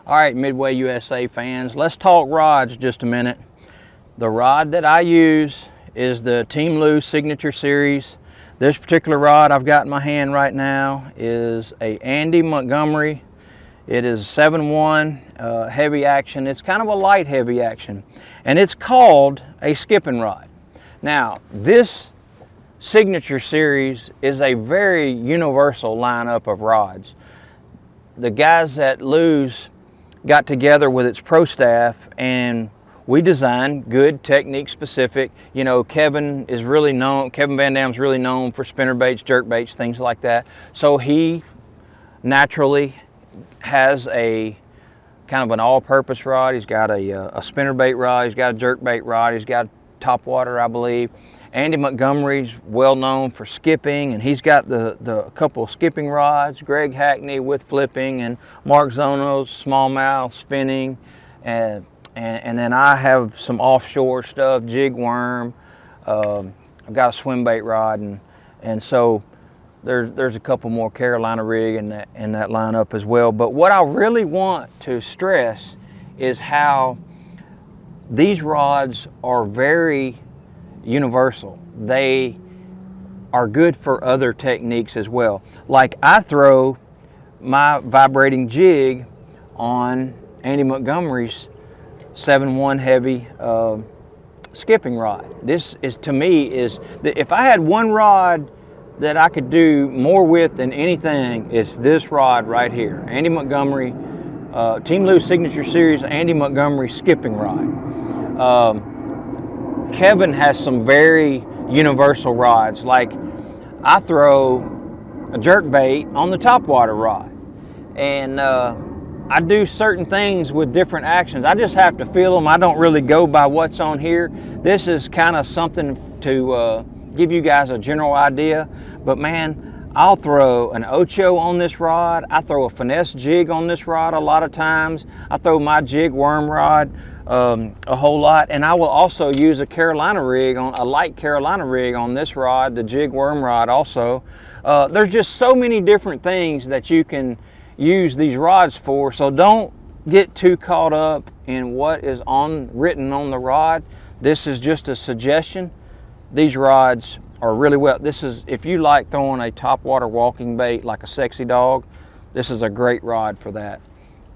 All right, Midway USA fans, let's talk rods just a minute. The rod that I use is the Team Lou Signature Series. This particular rod I've got in my hand right now is a Andy Montgomery. It is 7-1 heavy action. It's kind of a light heavy action, and it's called a skipping rod. Now, this Signature Series is a very universal lineup of rods. The guys at Lou's got together with its pro staff and we designed good technique specific. You know, Kevin Van Dam's really known for spinner baits, jerk baits, things like that. So he naturally has a kind of an all-purpose rod. He's got a spinner bait rod, he's got a jerk bait rod, he's got top water, I believe. Andy Montgomery's well known for skipping, and he's got the couple of skipping rods. Greg Hackney with flipping, and Mark Zono's smallmouth spinning, and then I have some offshore stuff, jig worm. I've got a swim bait rod, and so there's a couple more Carolina rig in that lineup as well. But what I really want to stress is how these rods are very universal. They are good for other techniques as well. Like I throw my vibrating jig on Andy Montgomery's 7-1 heavy skipping rod. This is, to me, if I had one rod that I could do more with than anything, it's this rod right here. Andy Montgomery, Team Lou Signature Series, Andy Montgomery skipping rod. Kevin has some very universal rods. Like I throw a jerk bait on the topwater rod, and I do certain things with different actions. I just have to feel them. I don't really go by what's on here. This is kind of something to give you guys a general idea, but man, I'll throw an Ocho on this rod. I throw a finesse jig on this rod a lot of times. I throw my jig worm rod a whole lot, and I will also use a light Carolina rig on this rod, the jig worm rod also. There's just so many different things that you can use these rods for, so don't get too caught up in what is written on the rod. This is just a suggestion. These rods are really well. This is, if you like throwing a topwater walking bait like a sexy dog, this is a great rod for that.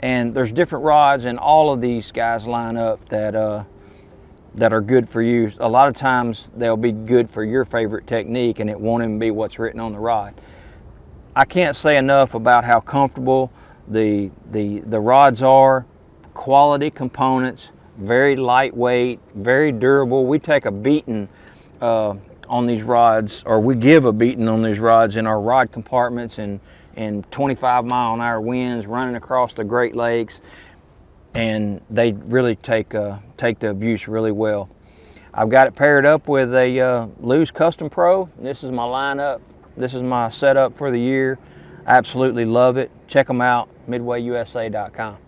And there's different rods in all of these guys line up that are good for you. A lot of times they'll be good for your favorite technique, and it won't even be what's written on the rod. I can't say enough about how comfortable the rods are. Quality components, very lightweight, very durable. We take a beating on these rods, or we give a beating on these rods in our rod compartments and 25-mile-an-hour winds running across the Great Lakes, and they really take the abuse really well. I've got it paired up with a Lou's Custom Pro. This is my lineup. This is my setup for the year. I absolutely love it. Check them out, midwayusa.com.